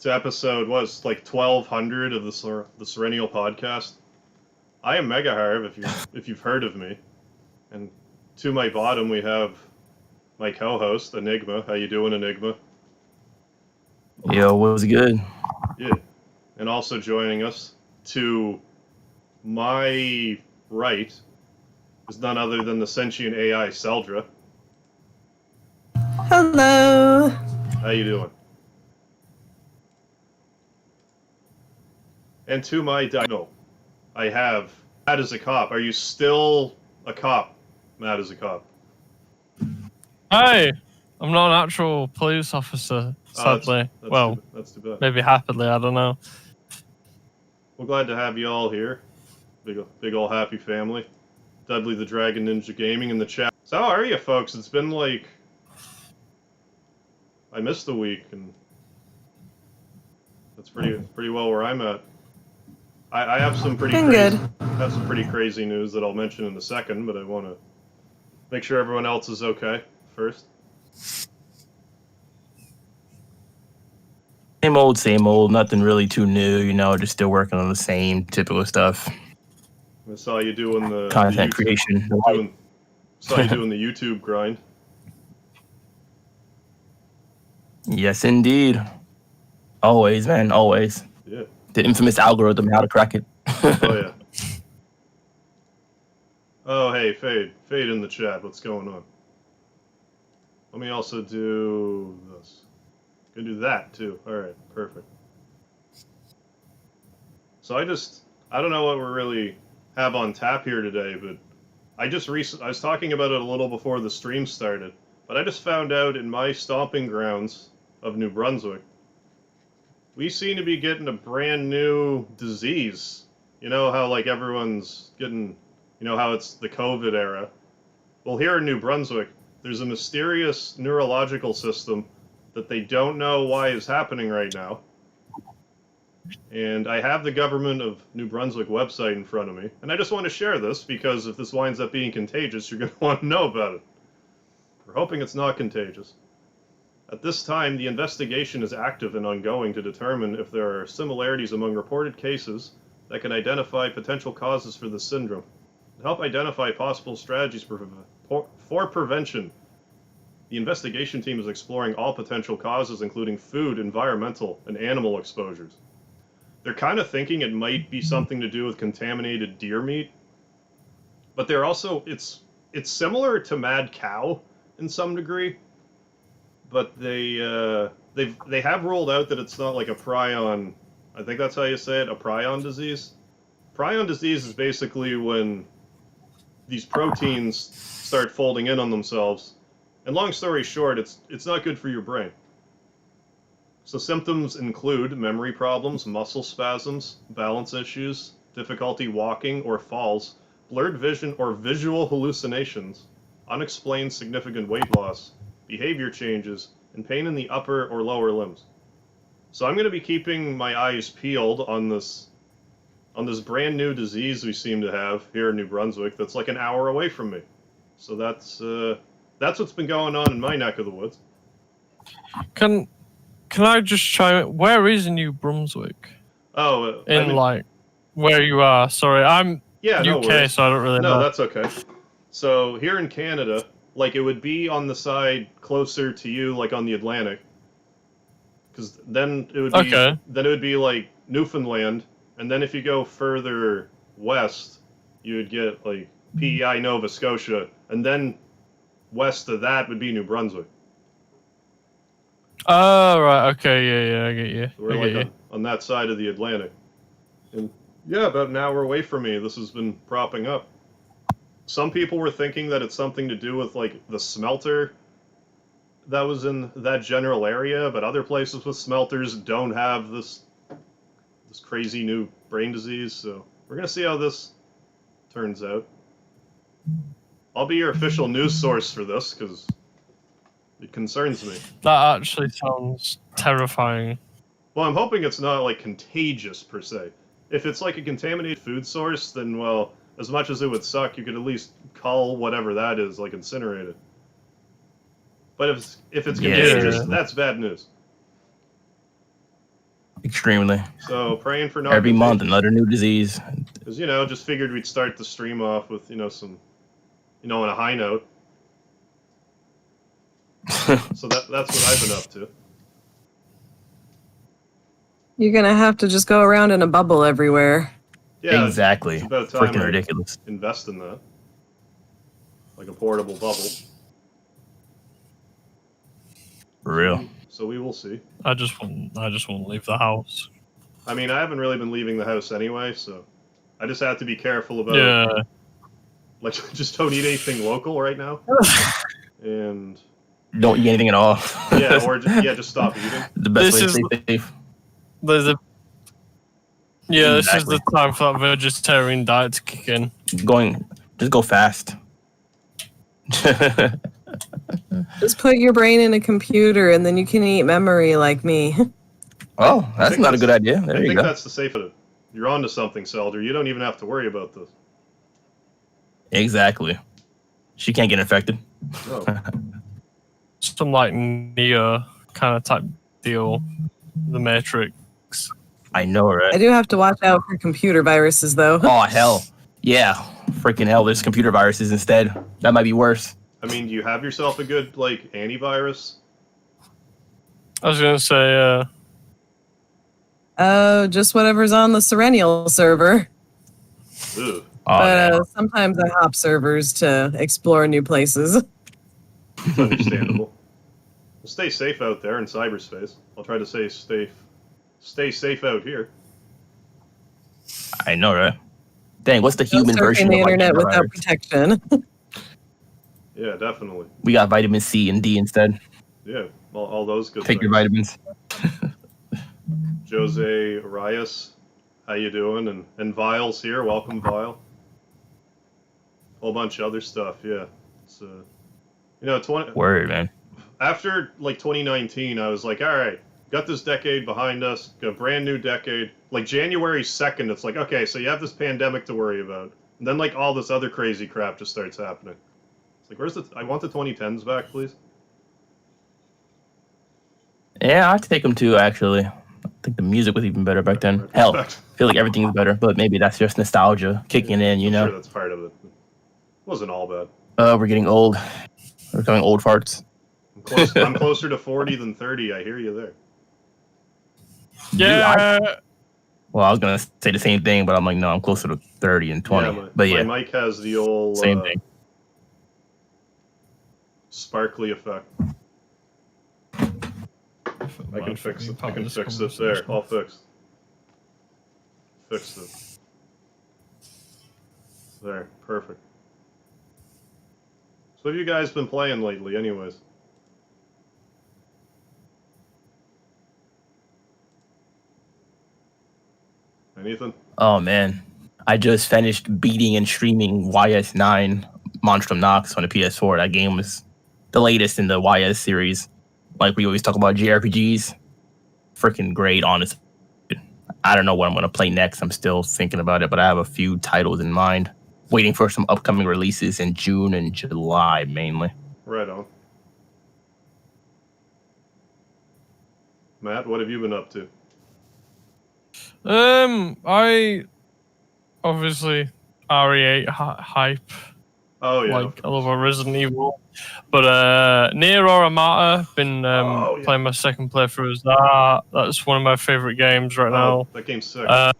to episode, was like 1200 of the Serenial podcast. I am Mega Harv, if you've heard of me. And to my bottom, we have my co-host, Enigma. How you doing, Enigma? Yo, what's good? Yeah. And also joining us to my right is none other than the sentient AI, Seldra. Hello. How you doing? And to my diagonal, I have Matt as a cop. Are you still a cop, Matt as a cop? Hi, I'm not an actual police officer, sadly. That's too bad. Maybe happily, I don't know. We're glad to have you all here. Big ol' happy family. Dudley the Dragon Ninja Gaming in the chat. So how are you, folks? It's been like... I missed a week, and that's pretty well where I'm at. I have some pretty crazy news that I'll mention in a second, but I want to make sure everyone else is okay first. Same old. Nothing really too new. Just still working on the same typical stuff. I saw you doing the Content creation. Saw you doing the YouTube grind. Yes, indeed. Always, man. Always. Yeah. The infamous algorithm, how to crack it. Oh, yeah. Oh, hey, Fade in the chat. What's going on? Let me also do this. Gonna do that, too. Alright, perfect. So I don't know what we really have on tap here today, but I was talking about it a little before the stream started, but I just found out in my stomping grounds of New Brunswick, we seem to be getting a brand new disease. You know how, like, everyone's getting, how it's the COVID era? Well, here in New Brunswick, there's a mysterious neurological system that they don't know why is happening right now. And I have the government of New Brunswick website in front of me, and I just want to share this because if this winds up being contagious, you're going to want to know about it. We're hoping it's not contagious. At this time, the investigation is active and ongoing to determine if there are similarities among reported cases that can identify potential causes for this syndrome. To help identify possible strategies for prevention, the investigation team is exploring all potential causes, including food, environmental, and animal exposures. They're kind of thinking it might be something to do with contaminated deer meat, but they're also, it's similar to mad cow in some degree, but they have ruled out that it's not like a prion, I think that's how you say it, a prion disease. Prion disease is basically when these proteins start folding in on themselves, and long story short, it's not good for your brain. So symptoms include memory problems, muscle spasms, balance issues, difficulty walking or falls, blurred vision or visual hallucinations, unexplained significant weight loss, behavior changes, and pain in the upper or lower limbs. So I'm going to be keeping my eyes peeled on this brand new disease we seem to have here in New Brunswick that's like an hour away from me. So that's what's been going on in my neck of the woods. Can I just chime in? Where is New Brunswick? Oh, where you are. Sorry, I'm UK, no so I don't really know. No, that's okay. So here in Canada, like it would be on the side closer to you, like on the Atlantic, because then it would be like Newfoundland, and then if you go further west, you would get like PEI Nova Scotia, and then west of that would be New Brunswick. Oh, right, okay, yeah, I get you. So we're on that side of the Atlantic. And yeah, about an hour away from me, this has been propping up. Some people were thinking that it's something to do with, like, the smelter that was in that general area, but other places with smelters don't have this crazy new brain disease, so we're going to see how this turns out. I'll be your official news source for this, because it concerns me. That actually sounds terrifying. Well, I'm hoping it's not, like, contagious, per se. If it's, like, a contaminated food source, then, well, as much as it would suck, you could at least call whatever that is, like, incinerate it. But if it's contagious, that's bad news. Extremely. So praying for not Every month, contagious. another new disease. Because, just figured we'd start the stream off with, some, on a high note. So that's what I've been up to. You're gonna have to just go around in a bubble everywhere. Yeah, Exactly. It's about time Freaking I ridiculous. invest in that. Like a portable bubble. For real. So we will see. I just won't leave the house. I mean, I haven't really been leaving the house anyway, so I just have to be careful about Yeah. like just don't eat anything local right now. And Don't eat anything at all. just stop eating. The best This way to is- stay safe. This is Exactly. the time for that vegetarian diet to kick in. Just go fast. Just put your brain in a computer and then you can eat memory like me. Oh, that's think not a that's- good idea. There I you think go. that's the safe. You're onto something, Selder. You don't even have to worry about this. Exactly. She can't get infected. No. Some like Neo kind of type deal. The Matrix. I know, I right? do have to watch out for computer viruses, though. Oh, hell. Yeah. Freaking hell, there's computer viruses instead. That might be worse. I mean, do you have yourself a good antivirus? I was gonna say, Just whatever's on the Serenial server. Ugh. Oh, But man. sometimes I hop servers to explore new places. It's understandable. Well, stay safe out there in cyberspace. I'll try to stay safe out here. I know, right? Dang, what's the No human surfing version the of internet without virus? protection. Yeah, definitely. We got vitamin C and D instead. Yeah, all those good Take your things. vitamins. Jose Arias, how you doing? And Vile's here. Welcome, Vile. Whole bunch of other stuff. Yeah, it's 20 Word, man. after 2019, I was like, all right, got this decade behind us, got a brand new decade. Like January 2nd, it's like, okay, so you have this pandemic to worry about, and then all this other crazy crap just starts happening. It's like, I want the 2010s back, please. Yeah, I have to take them too, actually. I think the music was even better back then. Hell, I feel like everything was better, but maybe that's just nostalgia kicking in, you I'm know? sure that's part of it. It wasn't all bad. We're getting old. We're becoming old farts. I'm closer to 40 than 30. I hear you there. yeah. Well, I was going to say the same thing, but I'm like, no, I'm closer to 30 and 20. But yeah, my mic has the old same thing. sparkly effect. I can fix it. I can fix it there. All fixed. Fixed it. There. Perfect. So what have you guys been playing lately, anyways? Anything? Oh, man. I just finished beating and streaming YS9 Monstrum Nox on the PS4. That game was the latest in the YS series. Like we always talk about JRPGs. Freaking great, honestly. I don't know what I'm going to play next. I'm still thinking about it, but I have a few titles in mind. Waiting for some upcoming releases in June and July, mainly. Right on. Matt, what have you been up to? I obviously RE8 hype. Oh yeah. Like I love a Resident Evil, but Nier Automata been Oh, yeah. playing my second playthrough as that. That's one of my favorite games right Oh, that game's sick. now.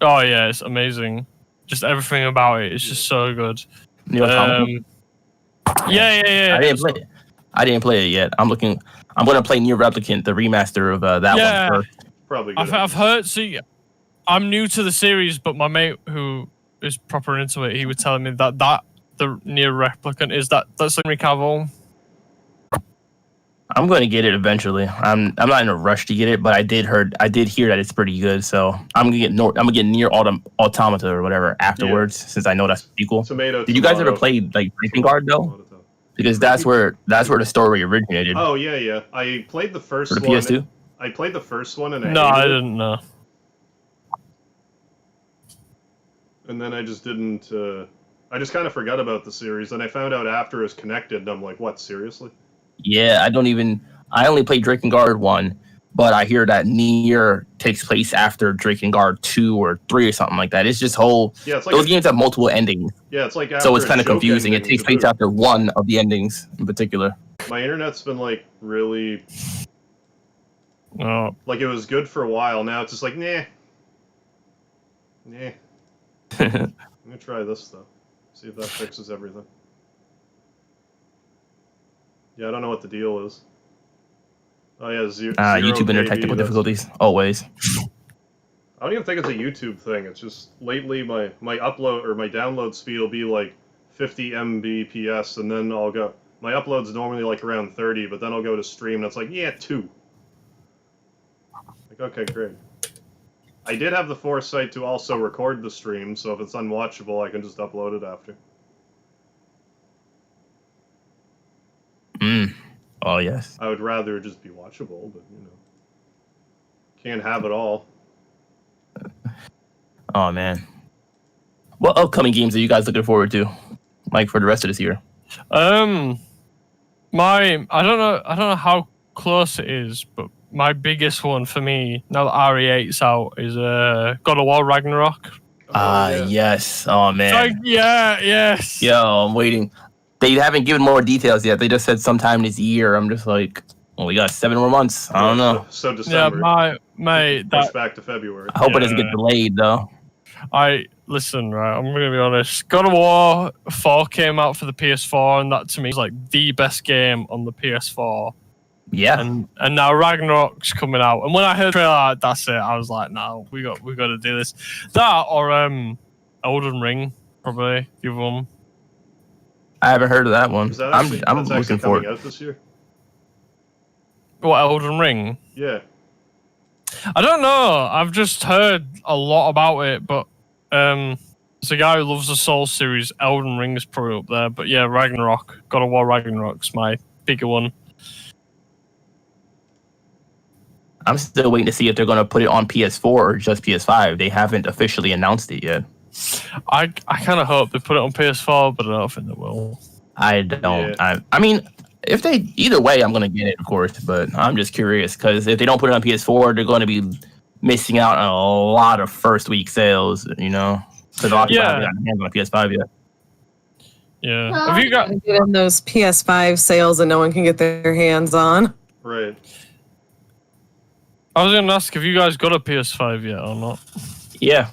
Oh yeah, it's amazing. Just everything about it is just so good. Nier Automata? Yeah. I didn't play it yet. I'm going to play Nier Replicant, the remaster of that Yeah. one first. Probably good. I've heard. See, I'm new to the series, but my mate who is proper into it, he was telling me that the Nier Replicant is that's Henry Cavill. I'm going to get it eventually. I'm not in a rush to get it, but I did hear that it's pretty good. So I'm gonna get Nier Automata or whatever afterwards, since I know that's equal. Tomato. Did you guys tomato. ever play Drinking Guard though? Tomato. Because that's where the story originated Oh yeah. I played the first for the one. PS2. I played the first one and No, hated I it. didn't know. And then I just didn't. I just kind of forgot about the series, and I found out after it was connected. And I'm like, what? Seriously? Yeah, I only played Drinking Guard 1, but I hear that Nier takes place after Drakengard 2 or 3 or something like that. It's just Yeah, it's like those games have multiple endings, yeah, it's like after so it's a kind of joke confusing. It ending takes to place boot. after one of the endings in particular. My internet's been like really Oh, like it was good for a while. Now it's just like nah. I'm gonna try this though. See if that fixes everything. Yeah, I don't know what the deal is. Oh yeah, zero. YouTube and their KB, technical that's- difficulties, always. I don't even think it's a YouTube thing. It's just lately my upload or my download speed will be like 50 Mbps, and then I'll go. My upload's normally like around 30, but then I'll go to stream and it's like 2. Like okay, great. I did have the foresight to also record the stream, so if it's unwatchable, I can just upload it after. Oh yes. I would rather just be watchable, but can't have it all. Oh man. What upcoming games are you guys looking forward to, like for the rest of this year? I don't know how close it is, but my biggest one for me now that RE8's out is God of War Ragnarok. Yeah. Yes. Oh man. Yes. Yo, I'm waiting. They haven't given more details yet. They just said sometime this year. I'm just like, well, we got 7 more months. I don't know. So Yeah, December. my mate. Push back to February. I hope it doesn't Yeah. get delayed though. Listen, right, I'm gonna be honest. God of War 4 came out for the PS4, and that to me is like the best game on the PS4. Yeah. And now Ragnarok's coming out. And when I heard the trailer, that's it. I was like, no, we got to do this. That or Elden Ring, probably the other one. I haven't heard of that one. Is that actually, I'm that's looking actually forward. coming out this year? What, Elden Ring? Yeah. I don't know. I've just heard a lot about it, but as a guy who loves the Soul series, Elden Ring is probably up there. But yeah, Ragnarok, God of War Ragnarok's my bigger one. I'm still waiting to see if they're going to put it on PS4 or just PS5. They haven't officially announced it yet. I kind of hope they put it on PS4, but I don't think they will. I don't. Yeah. I mean, if they either way, I'm going to get it, of course. But I'm just curious because if they don't put it on PS4, they're going to be missing out on a lot of first week sales. Because a lot of people haven't gotten hands on a PS5 yet. Yeah. Well, Have you got? gotta get in those PS5 sales that no one can get their hands on. Right. I was going to ask, have you guys got a PS5 yet or not? Yeah.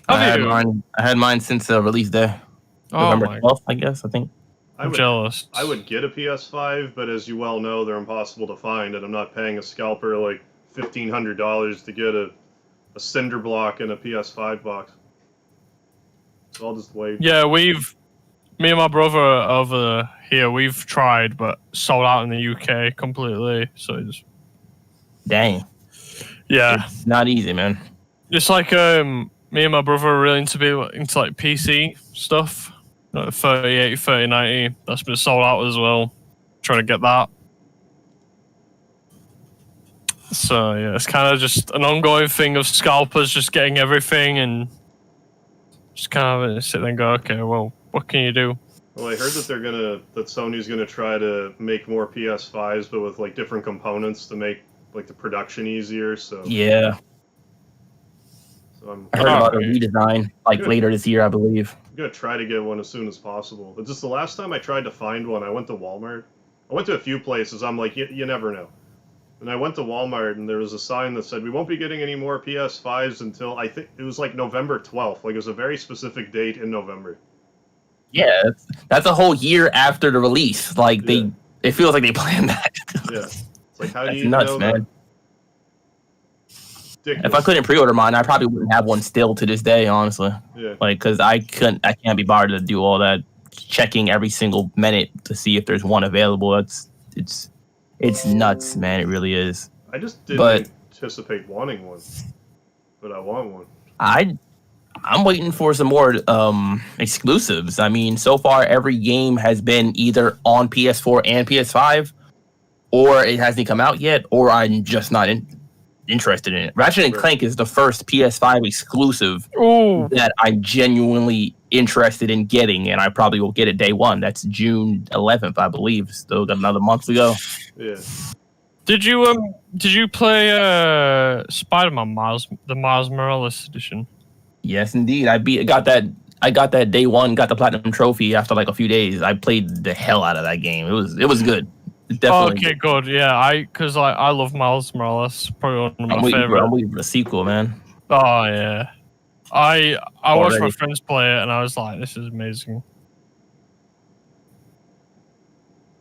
I Have had you? mine. I had mine since release day, Oh November my! 12th, I guess. I think. I'm jealous. I would get a PS5, but as you well know, they're impossible to find, and I'm not paying a scalper like $1,500 to get a cinder block and a PS5 box. So I'll just wait. Yeah, me and my brother over here, we've tried, but sold out in the UK completely. So it's Dang. yeah, It's not easy, man. it's like me and my brother are really into like PC stuff, like 3080, 3090. That's been sold out as well. Trying to get that. So yeah, it's kind of just an ongoing thing of scalpers just getting everything and just kind of sit there and go, okay, well, what can you do? Well, I heard that Sony's gonna try to make more PS5s, but with like different components to make like the production easier. So Yeah. So I'm I heard about a Okay. redesign like Good. later this year, I believe. gonna try to get one as soon as possible. But just the last time I tried to find one, I went to Walmart. I went to a few places. I'm like, you never know. And I went to Walmart, and there was a sign that said, we won't be getting any more PS5s until, I think, it was like November 12th. Like, it was a very specific date in November. Yeah, that's a whole year after the release. Like Yeah. it feels like they planned that. Yeah. It's like, how do That's you nuts, know man. that? Ridiculous. If I couldn't pre-order mine, I probably wouldn't have one still to this day, honestly. Yeah. Like, because I can't be bothered to do all that checking every single minute to see if there's one available. It's nuts, man. It really is. I just didn't But- anticipate wanting one. But I want one. I'm waiting for some more exclusives. I mean, so far every game has been either on PS4 and PS5, or it hasn't come out yet, or I'm just not interested in it. Ratchet and Sure. Clank is the first PS5 exclusive Ooh, that I'm genuinely interested in getting, and I probably will get it day one. That's June 11th, I believe. Still got another month to go. Yeah. Did you play Spider-Man the Miles Morales edition? Yes, indeed. I got that day one, got the platinum trophy after like a few days. I played the hell out of that game. It was good. Definitely. Okay, good. Yeah, because I love Miles Morales. Probably one of my favorite. I'm waiting for the sequel, man. Oh yeah, I watched my Already. friends play it and I was like, this is amazing.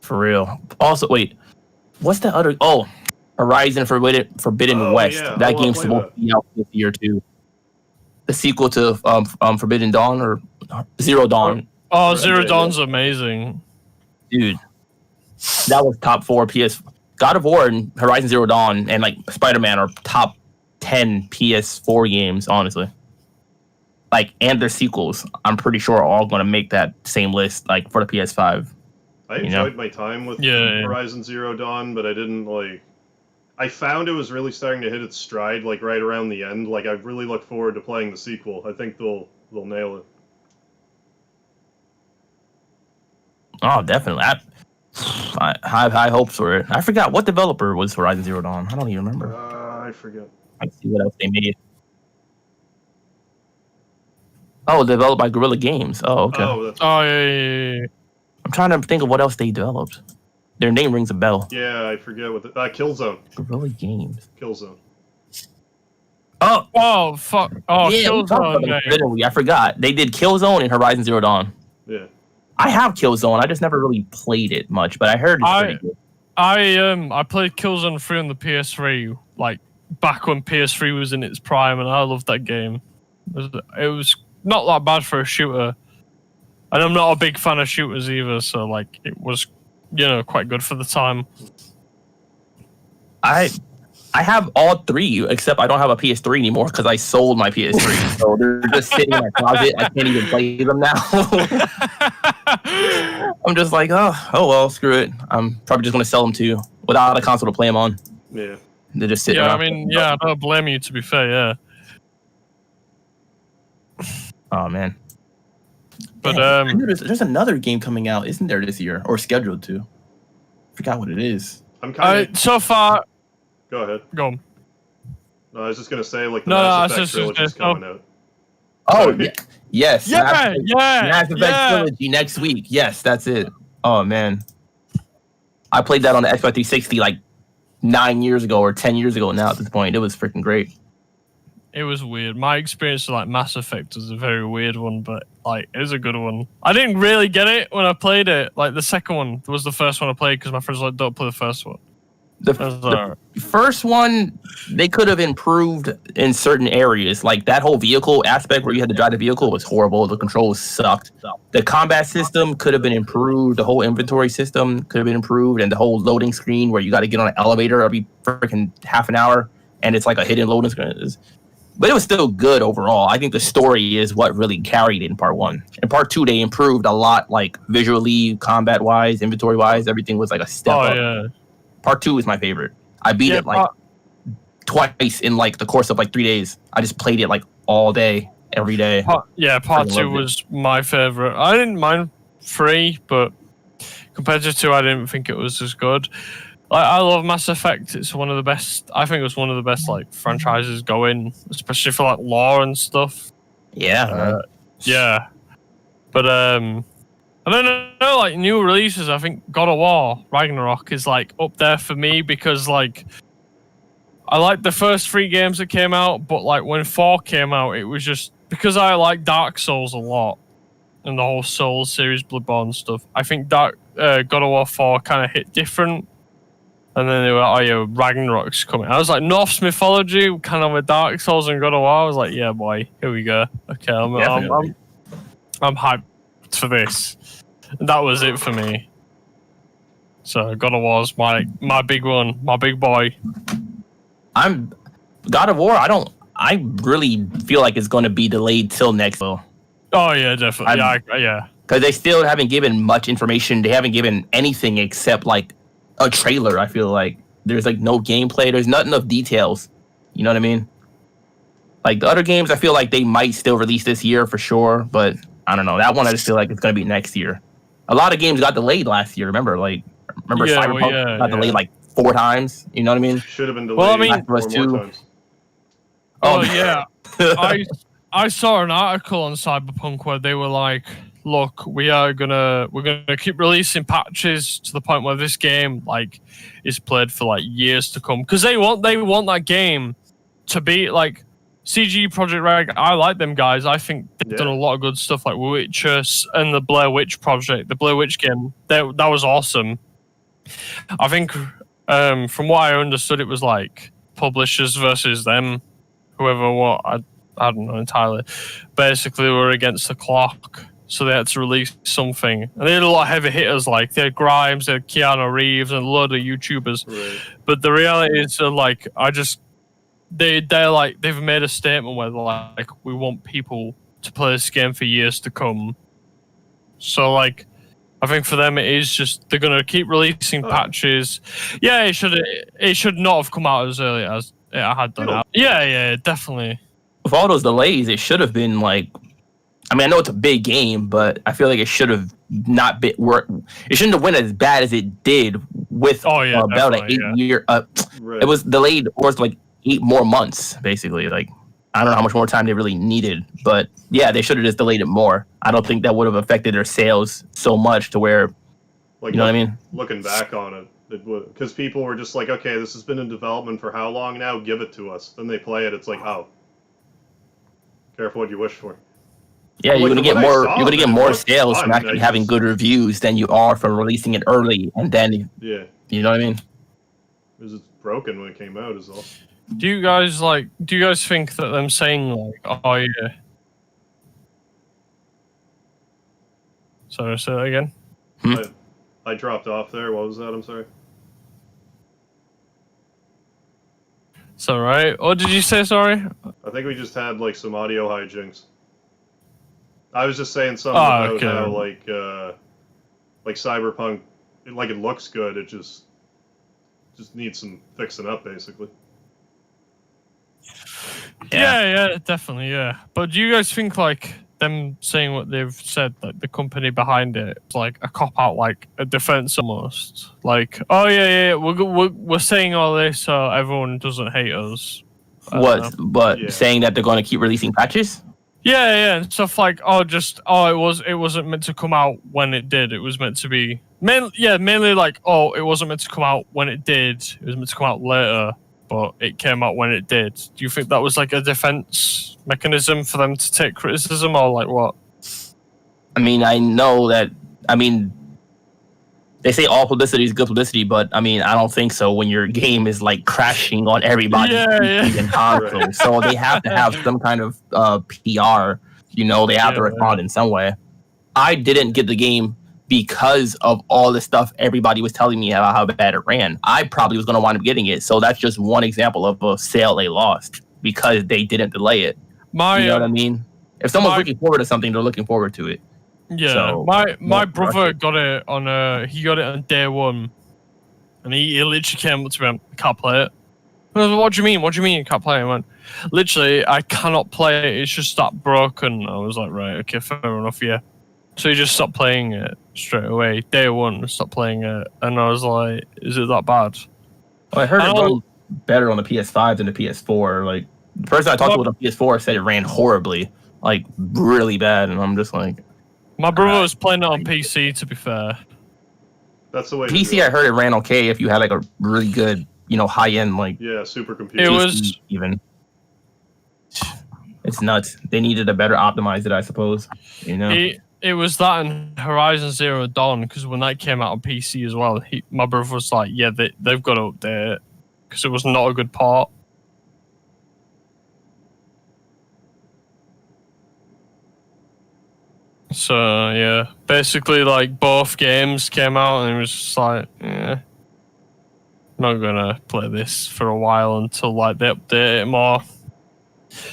For real. Also, wait, what's the other? Oh, Horizon Forbidden West. Yeah. That I wanna game's play supposed to be out this year too. The sequel to Forbidden Dawn or Zero Dawn. Oh, Right, Zero yeah, Dawn's amazing. Dude, that was top 4 PS. God of War and Horizon Zero Dawn and like Spider-Man are top 10 PS4 games, honestly. Like, and their sequels, I'm pretty sure are all going to make that same list, like for the PS5. I enjoyed my time with Yeah. Horizon Zero Dawn, but I didn't like. I found it was really starting to hit its stride, like right around the end. Like I really look forward to playing the sequel. I think they'll nail it. Oh, definitely. I have high hopes for it. I forgot what developer was Horizon Zero Dawn. I don't even remember. I forget. I see what else they made. Oh, developed by Guerrilla Games. Oh, okay. Oh, that's, Oh yeah. I'm trying to think of what else they developed. Their name rings a bell. yeah, I forget what the Killzone. Guerrilla Games. Killzone. Oh, Oh fuck. Oh, yeah, we talked about Killzone. them, Yeah. didn't we? I forgot. They did Killzone and Horizon Zero Dawn. Yeah. I have Killzone. I just never really played it much, but I heard it's pretty good. I played Killzone 3 on the PS3, like back when PS3 was in its prime, and I loved that game. It was not that bad for a shooter, and I'm not a big fan of shooters either, so like it was, quite good for the time. I have all 3, except I don't have a PS3 anymore because I sold my PS3. So they're just sitting in my closet. I can't even play them now. I'm just like, oh well, screw it. I'm probably just gonna sell them too without a console to play them on. Yeah. They're just sitting. Yeah, I around. mean, yeah, I don't blame you. To be fair, yeah. Oh man. But I knew there's another game coming out, isn't there, this year or scheduled to? Forgot what it is. I'm kind of. so far, Go ahead. go on. No, I was just gonna say like the No, Mass I Effect was trilogy is just- coming out. Oh Sorry. yeah. Yes. Yeah, Mass Effect trilogy next week. Yes, that's it. Oh man. I played that on the Xbox 360 like 9 years ago or 10 years ago now at this point. It was freaking great. It was weird. My experience with like Mass Effect was a very weird one, but like it was a good one. I didn't really get it when I played it. Like the second one was the first one I played because my friends were like, "Don't play the first one." The, I was the like, first one, they could have improved in certain areas. Like that whole vehicle aspect where you had to drive the vehicle was horrible. The controls sucked. The combat system could have been improved. The whole inventory system could have been improved. And the whole loading screen where you got to get on an elevator every freaking half an hour. And it's like a hidden loading screen. But it was still good overall. I think the story is what really carried it in part 1. In part 2, they improved a lot, like visually, combat-wise, inventory-wise. Everything was like a step up. yeah. Part 2 is my favorite. I beat it like twice in like the course of like 3 days. I just played it like all day, every day. Part I 2 loved was my favorite. I didn't mind 3, but compared to 2, I didn't think it was as good. I love Mass Effect. It's one of the best. I think it was one of the best like franchises going, especially for like lore and stuff. Yeah, man. Yeah, but I don't know. Like new releases, I think God of War Ragnarok is like up there for me because like I like the first 3 games that came out, but like when 4 came out, it was just because I like Dark Souls a lot and the whole Souls series, Bloodborne stuff. I think God of War 4 kind of hit different. And then they were, oh yeah, Ragnarok's coming. I was like, Norse mythology, kind of with Dark Souls and God of War. I was like, yeah, boy, here we go. Okay, I'm hyped for this. And that was it for me. So God of War's my big one, my big boy. I'm God of War. I really feel like it's going to be delayed till next year. Oh yeah, definitely. Yeah. Because they still haven't given much information. They haven't given anything except like a trailer. I feel like there's like no gameplay. There's not enough details. You know what I mean? Like the other games, I feel like they might still release this year for sure, but I don't know. That one, I just feel like it's gonna be next year. A lot of games got delayed last year. Remember Yeah, Cyberpunk got delayed like 4 times. You know what I mean? Should have been delayed Well, I mean- Last of Us 2. more times. Oh yeah, I saw an article on Cyberpunk where they were like, "Look, we're gonna keep releasing patches to the point where this game like is played for like years to come because they want that game to be like CG Project Reg. I like them guys. I think they've done a lot of good stuff like Witcher and the Blair Witch project, the Blair Witch game. That was awesome. I think from what I understood, it was like publishers versus them, whoever what I don't know entirely. Basically, they were against the clock, so they had to release something. And they had a lot of heavy hitters, like they had Grimes, they had Keanu Reeves, and a load of YouTubers. Right. But the reality is, like, they're like they've made a statement where they're like, we want people to play this game for years to come. So like, I think for them it is just they're gonna keep releasing patches. Yeah, it should not have come out as early as it had done. Out. Yeah, definitely. With all those delays, it should have been like. I mean, I know it's a big game, but I feel like it should have not been. It shouldn't have went as bad as it did with about an 8-year. Right. It was delayed for like 8 more months, basically. Like I don't know how much more time they really needed, but yeah, they should have just delayed it more. I don't think that would have affected their sales so much to where, Like, you know what I mean? Looking back on it, because people were just like, okay, this has been in development for how long now? Give it to us. Then they play it. It's like, oh, careful what you wish for. Yeah, you're gonna get more. You're gonna get more looks sales fun, from actually having good reviews than you are from releasing it early and then. Yeah. You know what I mean? It was just broken when it came out, is all. Do you guys think that them saying like, oh yeah? Sorry, say that again. I dropped off there. What was that? I'm sorry. It's all right. What did you say? Sorry. I think we just had like some audio hijinks. I was just saying something about how like Cyberpunk, it looks good. It just needs some fixing up, basically. Yeah, definitely, yeah. But do you guys think like them saying what they've said, like the company behind it, it's like a cop out, like a defense almost? Like, oh yeah, we're saying all this so everyone doesn't hate us. Saying that they're going to keep releasing patches? Yeah, and stuff like it wasn't meant to come out when it did. It was meant to be mainly like it wasn't meant to come out when it did. It was meant to come out later, but it came out when it did. Do you think that was like a defense mechanism for them to take criticism, or like what? I mean, I know that. I mean, they say all publicity is good publicity, but I mean, I don't think so when your game is like crashing on everybody in console. Right. So they have to have some kind of PR. You know, they have to respond in some way. I didn't get the game because of all the stuff everybody was telling me about how bad it ran. I probably was going to wind up getting it. So that's just one example of a sale they lost because they didn't delay it. You know what I mean? If someone's looking forward to something, they're looking forward to it. Yeah, so, my brother got it on day one, and he literally came up to me, I can't play it. I was like, what do you mean? What do you mean you can't play it? I went, literally, I cannot play it. It's just that broken. I was like, right, okay, fair enough, yeah. So he just stopped playing it straight away. Day one, stopped playing it, and I was like, is it that bad? Well, I heard it runs better on the PS5 than the PS4. Like the person I talked to with the PS4 said it ran horribly, like really bad, and I'm just like. My brother was playing it on PC, to be fair. That's the way. PC, I heard it ran okay if you had like a really good, high end like. Yeah, supercomputer. It was even. It's nuts. They needed to better optimize it, I suppose. It was that and Horizon Zero Dawn, because when that came out on PC as well, my brother was like, yeah, they've got to update it because it was not a good port. So yeah, basically like both games came out and it was just like, I'm not gonna play this for a while until like they update it more.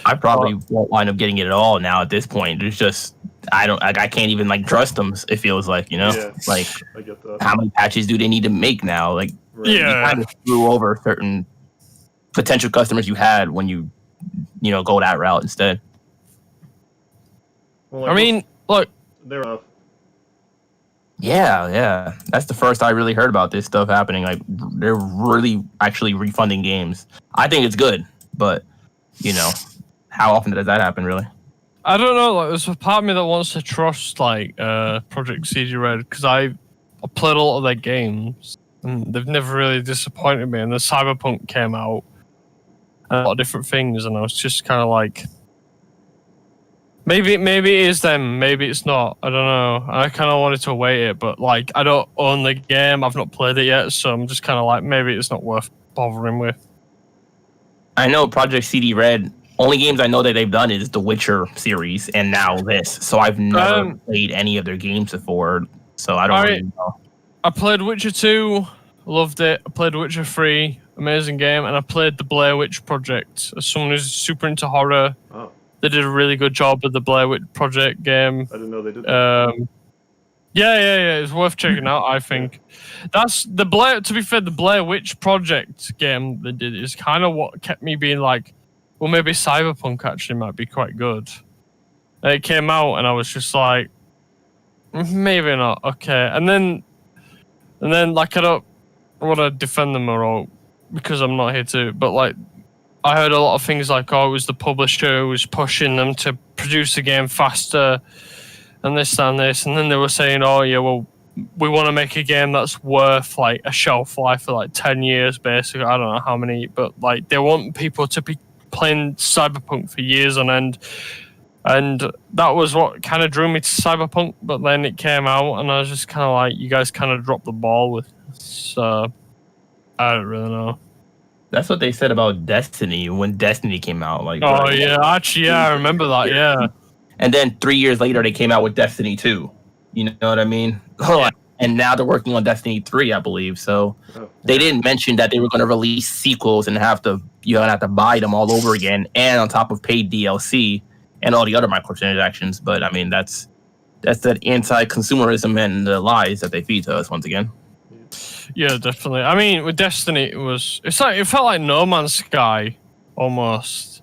I probably won't wind up getting it at all now at this point. It's just I can't even like trust them. It feels like like I get that. How many patches do they need to make now? Like you kind of screw over certain potential customers you had when you go that route instead. Well, I mean, look, they're off. Yeah. That's the first I really heard about this stuff happening. Like they're really actually refunding games. I think it's good, but you know, how often does that happen really? I don't know. Like, there's a part of me that wants to trust like Project CD Red because I played a lot of their games and they've never really disappointed me. And the Cyberpunk came out and a lot of different things, and I was just kind of like, maybe it is them, maybe it's not. I don't know. I kind of wanted to wait it, but like I don't own the game. I've not played it yet, so I'm just kind of like, maybe it's not worth bothering with. I know Project CD Red. Only games I know that they've done is the Witcher series and now this. So I've never played any of their games before. So I don't really know. I played Witcher 2, loved it. I played Witcher 3, amazing game, and I played the Blair Witch Project. As someone who's super into horror, they did a really good job with the Blair Witch Project game. I didn't know they did that. Yeah. It's worth checking out, I think. That's the Blair. To be fair, the Blair Witch Project game they did is kind of what kept me being like, well, maybe Cyberpunk actually might be quite good. And it came out, and I was just like, maybe not. Okay, and then like I don't want to defend them or all because I'm not here to, but like I heard a lot of things like, oh, it was the publisher who was pushing them to produce the game faster, and this and this, and then they were saying, oh yeah, well, we want to make a game that's worth like a shelf life for like 10 years, basically. I don't know how many, but like they want people to be playing Cyberpunk for years on end. And that was what kind of drew me to Cyberpunk, but then it came out and I was just kind of like, you guys kind of dropped the ball with this. So I don't really know. That's what they said about Destiny when Destiny came out. Like, oh yeah, actually, yeah, I remember that. Yeah. And then 3 years later, they came out with Destiny 2. You know what I mean? Yeah. And now they're working on Destiny 3, I believe. So they didn't mention that they were going to release sequels and have to buy them all over again, and on top of paid DLC and all the other microtransactions. But I mean, that's that anti-consumerism and the lies that they feed to us once again. Yeah, definitely. I mean, with Destiny, it felt like No Man's Sky almost,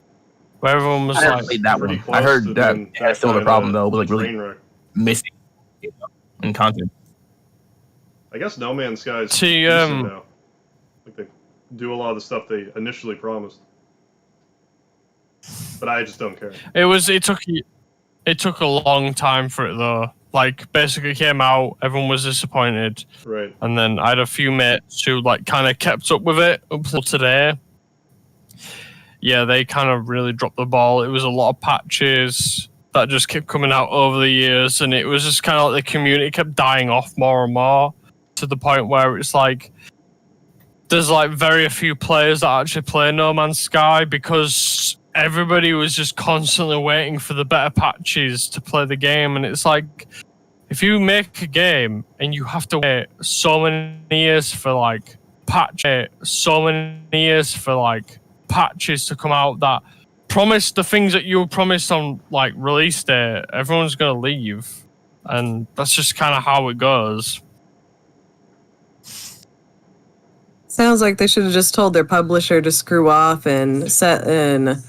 where everyone was I like, played that one. I heard that had a similar problem though, with like really missing in content. I guess No Man's Sky is See, decent now. Like they do a lot of the stuff they initially promised, but I just don't care. It took a long time for it though. Like basically came out, everyone was disappointed, Right? and then I had a few mates who like kind of kept up with it up till today. Yeah, they kind of really dropped the ball. It was a lot of patches that just kept coming out over the years, and it was just kind of like the community kept dying off more and more to the point where it's like there's like very few players that actually play No Man's Sky because everybody was just constantly waiting for the better patches to play the game. And it's like, if you make a game and you have to wait so many years for like patches to come out that promise the things that you promised on like release day, everyone's gonna leave, and that's just kind of how it goes. Sounds like they should have just told their publisher to screw off and set an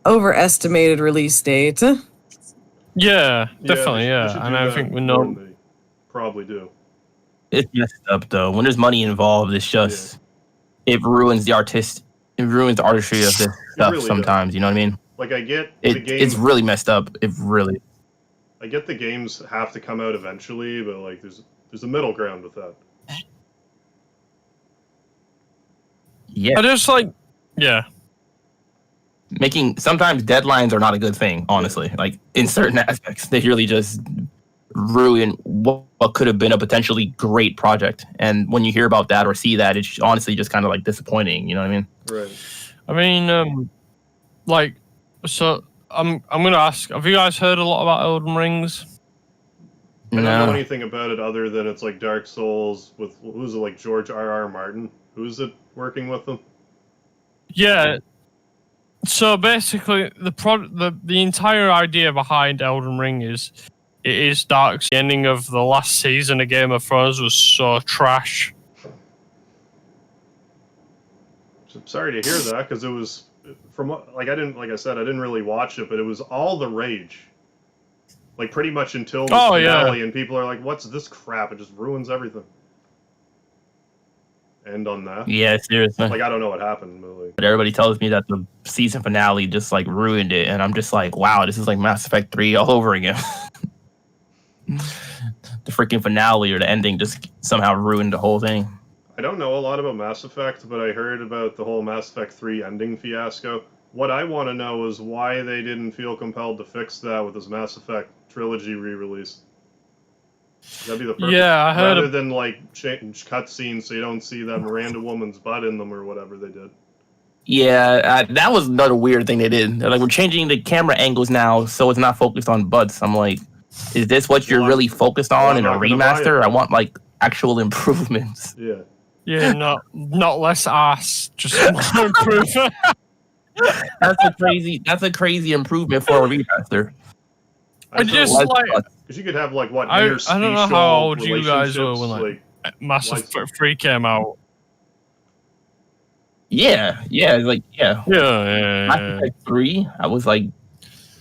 overestimated release date. Yeah, definitely, they should and do I that think we more know. than they probably do. It's messed up though. When there's money involved, it's just it ruins the artistry of this stuff really sometimes. does. You know what I mean? Like I get the game. It's really messed up. I get the games have to come out eventually, but like there's a middle ground with that. Yeah. I just like, yeah. Sometimes deadlines are not a good thing, honestly. Like in certain aspects, they really just ruin what could have been a potentially great project. And when you hear about that or see that, it's honestly just kind of like disappointing. You know what I mean? Right. I mean, like, so I'm gonna ask: have you guys heard a lot about Elden Rings? I don't know anything about it other than it's like Dark Souls with who's it, like George R.R. Martin? Who's it working with them? Yeah. So basically, the entire idea behind Elden Ring is it is dark. The ending of the last season of Game of Thrones was so trash. I'm sorry to hear that because it was from what I said I didn't really watch it, but it was all the rage. Like pretty much until the Oh, yeah. finale, and people are like, "What's this crap? It just ruins everything." End on that. Yeah, seriously. Like I don't know what happened, but like, But everybody tells me that the season finale just like ruined it, and I'm just like, wow, this is like Mass Effect 3 all over again. The freaking finale or the ending just somehow ruined the whole thing. I don't know a lot about Mass Effect, but I heard about the whole Mass Effect 3 ending fiasco. What I want to know is why they didn't feel compelled to fix that with this Mass Effect trilogy re-release. That'd be the perfect. Yeah, I heard rather than like change cutscenes so you don't see that Miranda woman's butt in them or whatever they did. Yeah, that was another weird thing they did. They're like, we're changing the camera angles now so it's not focused on butts. I'm like, is this what you're Well, really focused well, on I'm in a not gonna buy it. remaster? I want like actual improvements. Yeah. Yeah, not less ass, just more improvement. That's a crazy improvement for a remaster. I just Less like butts. Because you could have like what I don't know how interspecial old you guys were when relationships, like Mass Effect 3 came out. Yeah, like yeah. Yeah. Mass Effect 3, I was like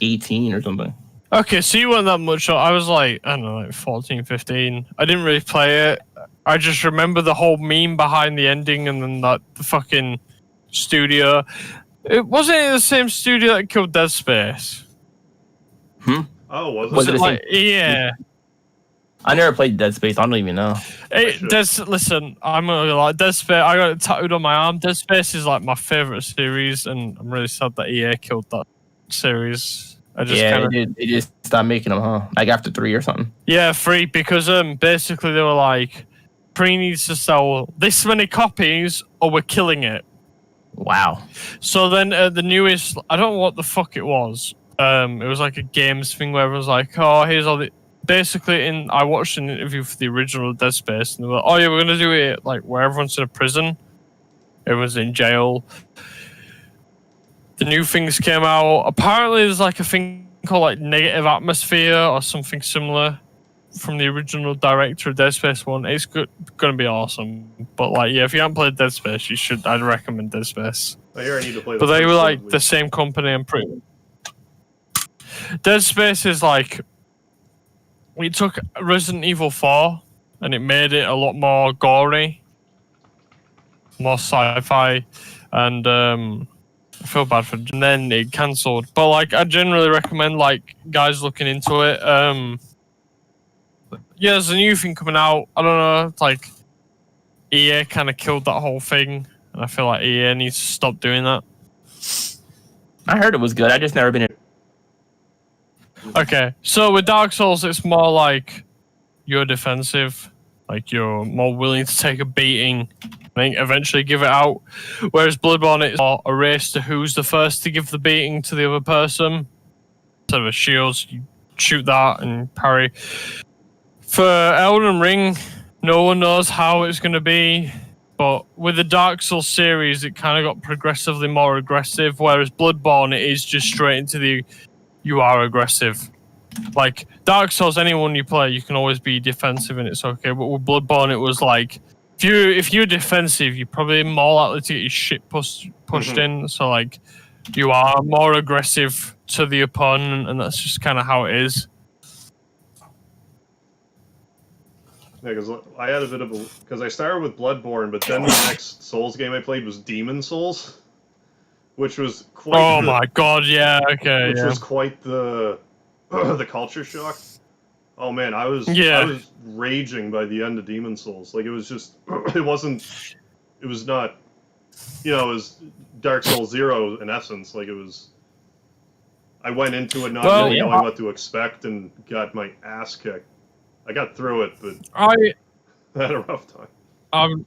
18 or something. Okay, so you weren't that much. I was like, I don't know, like 14, 15. I didn't really play it. I just remember the whole meme behind the ending and then that the fucking studio. It wasn't it the same studio that killed Dead Space. Oh, was Was it? it the Like, yeah. I never played Dead Space. I don't even know. Listen, I'm gonna like Dead Space. I got it tattooed on my arm. Dead Space is like my favorite series, and I'm really sad that EA killed that series. I just they just stopped making them, huh? Like after 3 or something. Yeah, 3 because basically they were like, Pre needs to sell this many copies or we're killing it. Wow. So then the newest, I don't know what the fuck it was. It was like a games thing where it was like, oh, here's all the. Basically, I watched an interview for the original Dead Space, and they were like, oh yeah, we're gonna do it like where everyone's in a prison, everyone's in jail. The new things came out. Apparently, there's like a thing called like negative atmosphere or something similar from the original director of Dead Space 1. It's gonna be awesome. But like, yeah, if you haven't played Dead Space, you should. I'd recommend Dead Space. I hear I need to play. But they were first like one, the same company and pretty. Dead Space is like we took Resident Evil 4 and it made it a lot more gory, more sci-fi, and I feel bad for. And then it cancelled. But like, I generally recommend like guys looking into it. Yeah, there's a new thing coming out. I don't know. It's like EA kind of killed that whole thing, and I feel like EA needs to stop doing that. I heard it was good. I just never been in. Okay, so with Dark Souls, it's more like you're defensive, like you're more willing to take a beating, and eventually give it out. Whereas Bloodborne, it's more a race to who's the first to give the beating to the other person. Instead of a shield, you shoot that and parry. For Elden Ring, no one knows how it's going to be, but with the Dark Souls series, it kind of got progressively more aggressive, whereas Bloodborne, it is just straight into the you are aggressive. Like Dark Souls, anyone you play, you can always be defensive and it's okay. But with Bloodborne, it was like if you're defensive, you're probably more likely to get your shit pushed in. So like you are more aggressive to the opponent, and that's just kind of how it is. Yeah, because I had a bit of a because I started with Bloodborne, but then the next Souls game I played was Demon Souls, which was quite. Oh my god! Yeah, okay. Which was quite the the culture shock. Oh man, I was raging by the end of Demon Souls. Like it was just it was not, it was Dark Souls 0 in essence. Like it was. I went into it not really knowing what to expect and got my ass kicked. I got through it, but I had a rough time.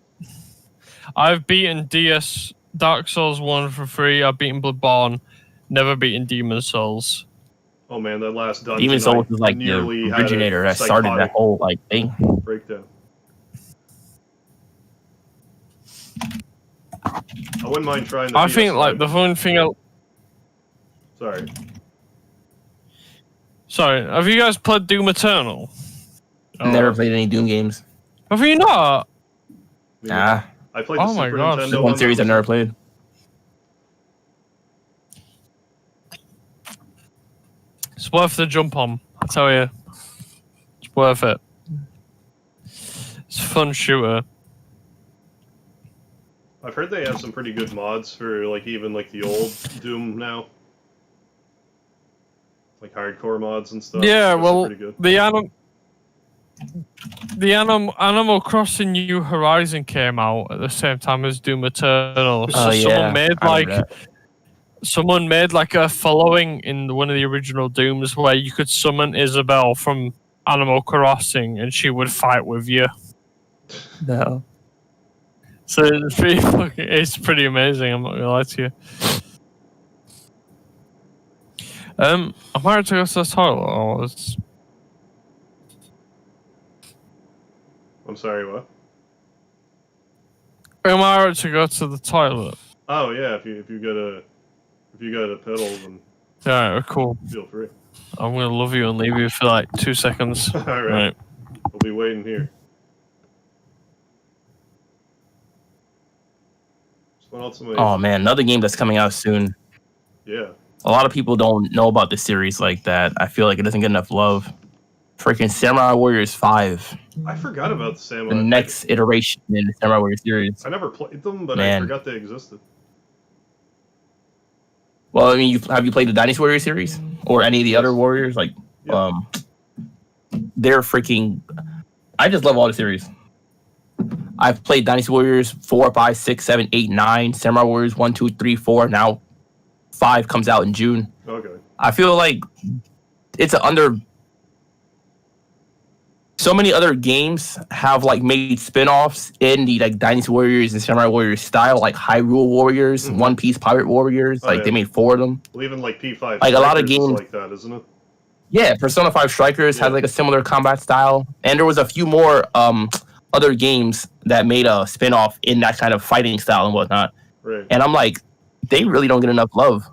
I've beaten DS Dark Souls 1 for free. I've beaten Bloodborne. Never beaten Demon Souls. Oh man, that last dungeon. Demon Souls is like the originator that started that whole like thing. Breakdown. I wouldn't mind trying the I think like the fun thing. Sorry, have you guys played Doom Eternal? Never played any Doom games. Have you not? Nah. I played the Super Nintendo There's one series I've never played. It's worth the jump on. I tell you, it's worth it. It's a fun shooter. I've heard they have some pretty good mods for like even like the old Doom now, like hardcore mods and stuff. Yeah, Those are well, pretty good. the Animal Crossing New Horizon came out at the same time as Doom Eternal. So someone made like a following in one of the original Dooms where you could summon Isabel from Animal Crossing and she would fight with you. No. So it's pretty amazing. I'm not gonna lie to you. I'm hired to go to the toilet. I'm sorry, what? Am I hired to go to the toilet? Oh yeah, if you got a pedal, then Alright, cool. feel free. I'm gonna love you and leave you for like 2 seconds. All right. Right. We'll be waiting here. What else am I? Oh man, another game that's coming out soon. Yeah. A lot of people don't know about the series like that. I feel like it doesn't get enough love. Freaking Samurai Warriors 5, I forgot about the Samurai. the next iteration in the Samurai Warriors series. I never played them, but Man. I forgot they existed. Well, I mean, have you played the Dynasty Warriors series or any of the other Warriors? Like, Yeah. they're freaking. I just love all the series. I've played Dynasty Warriors 4, 5, 6, 7, 8, 9, Samurai Warriors 1, 2, 3, 4. Now 5 comes out in June. Okay. I feel like it's an under. So many other games have like made spin-offs in the like Dynasty Warriors and Samurai Warriors style, like Hyrule Warriors, Mhm. One Piece Pirate Warriors. Oh, Like yeah. they made 4 of them. Well, even like P5. Like, a lot of Strikers is games- like that, isn't it? Yeah, Persona 5 Strikers Yeah. has like a similar combat style, and there was a few more other games that made a spin-off in that kind of fighting style and whatnot. Right. And I'm like, they really don't get enough love.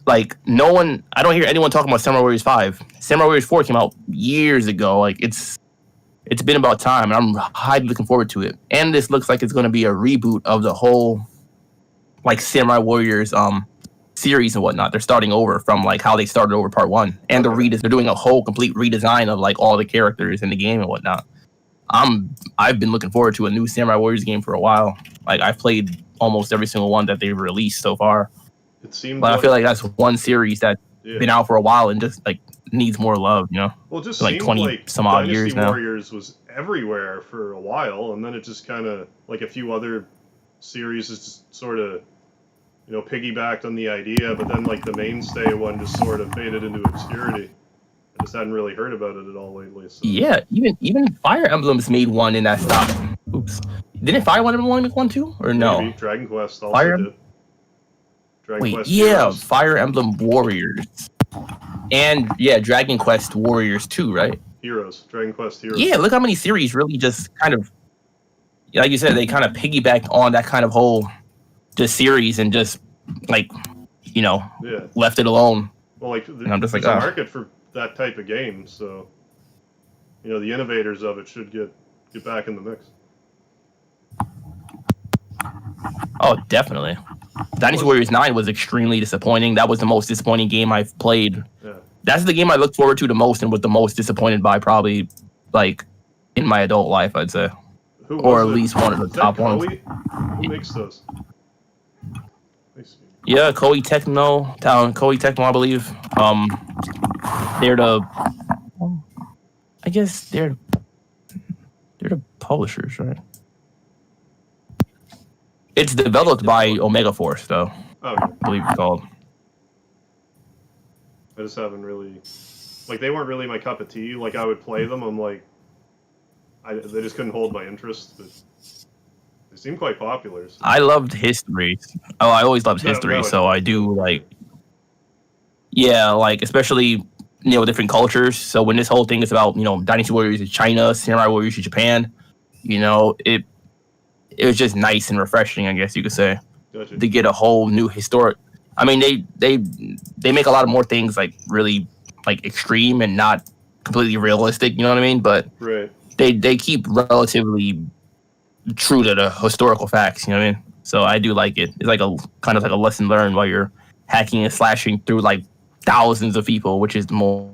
Like no one, I don't hear anyone talking about Samurai Warriors 5. Samurai Warriors 4 came out years ago. Like it's been about time, and I'm highly looking forward to it. And this looks like it's going to be a reboot of the whole like Samurai Warriors series and whatnot. They're starting over from like how they started over part 1, and they're doing a whole complete redesign of like all the characters in the game and whatnot. I've been looking forward to a new Samurai Warriors game for a while. Like I've played almost every single one that they've released so far. It seemed. But I feel like that's one series that's yeah. been out for a while and just like needs more love, you know? Well, it just like seemed 20 like some odd Dynasty years now. Warriors was everywhere for a while, and then it just kind of like a few other series just sort of, piggybacked on the idea, but then like the mainstay one just sort of faded into obscurity. I just hadn't really heard about it at all lately. So. Yeah, even Fire Emblem's made one in that style. Oops. Didn't Fire Emblem make one too? Or no? Maybe. Dragon Quest also Fire- did. Dragon Wait, Quest yeah, Heroes. Fire Emblem Warriors. And yeah, Dragon Quest Warriors 2, right? Heroes. Dragon Quest Heroes. Yeah, look how many series really just kind of, like you said, they kind of piggybacked on that kind of whole just series and just like, Yeah. left it alone. Well, like And I'm just there's like, a ah. market for that type of game, so the innovators of it should get back in the mix. Oh, definitely. Dynasty Warriors 9 was extremely disappointing. That was the most disappointing game I've played. Yeah. That's the game I looked forward to the most and was the most disappointed by probably like in my adult life, I'd say. Who Or was at it? least one of the Is that top ones. Koei? Who makes those? Let me see. Yeah, Koei Tecmo, I believe. They're the, I guess they're the publishers, right? It's developed by Omega Force, though. Oh, okay. I believe it's called. I just haven't really, like, they weren't really my cup of tea. Like, I would play them. I'm like, they just couldn't hold my interest. But they seem quite popular. So. I loved history. Oh, I always loved history, No, so I do like. Yeah, like especially different cultures. So when this whole thing is about Dynasty Warriors in China, Samurai Warriors in Japan, it was just nice and refreshing, I guess you could say, Gotcha. to get a whole new historic. I mean, they make a lot of more things like really like extreme and not completely realistic. You know what I mean? But Right. they keep relatively true to the historical facts. You know what I mean? So I do like it. It's like a kind of like a lesson learned while you're hacking and slashing through like thousands of people, which is more